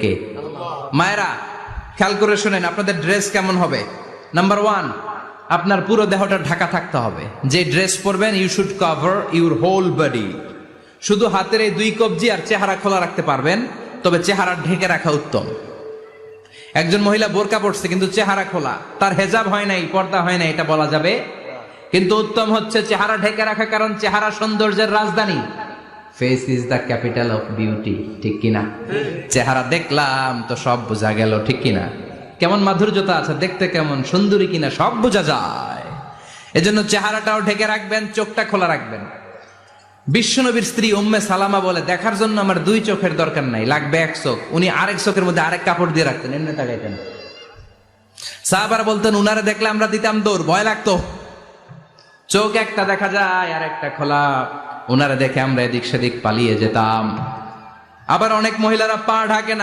কে? মায়েরা খেয়াল করে শুনেন, আপনাদের ড্রেস কেমন হবে? নাম্বার ওয়ান, আপনার পুরো দেহটা ঢাকা থাকতে হবে। যে ড্রেস পরবেন, you should cover your whole body. শুধু হাতের এই দুই কবজি আর চেহারা খোলা রাখতে পারবেন, তবে চেহারা ঢেকে রাখা উত্তম। একজন মহিলা বোরকা পড়ছে কিন্তু চেহারা খোলা, তার হেজাব হয় নাই, পর্দা হয় নাই, এটা বলা যাবে? কিন্তু উত্তম হচ্ছে চেহারা ঢেকে রাখা, কারণ চেহারা সৌন্দর্যের রাজধানী। Face is the capital of beauty, ঠিক কিনা? চেহারা দেখলাম তো সব বোঝা গেল, ঠিক কিনা? কেমন মাধুর্যতা আছে, দেখতে কেমন সুন্দরী কিনা সব বোঝা যায়। এজন্য চেহারাটাও ঢেকে রাখবেন, চোখটা খোলা রাখবেন। বিশ্বনবীর স্ত্রী উম্মে সালামা বলে, দেখার জন্য আমার দুই চোখের দরকার নাই, লাগবে এক চোখ। উনি আরেক চোখের মধ্যে আরেক কাপড় দিয়ে রাখতেন, এমনি তাকাইতেন। সাহাবারা বলতেন, উনারে দেখলে আমরা দিতাম দৌড়, ভয় লাগতো। চোখ একটা দেখা যায় আর একটা খোলা, ওনারা দেখে আমরা এদিক সেদিক পালিয়ে যেতাম। আবার অনেক মহিলারা পা ঢাকে না।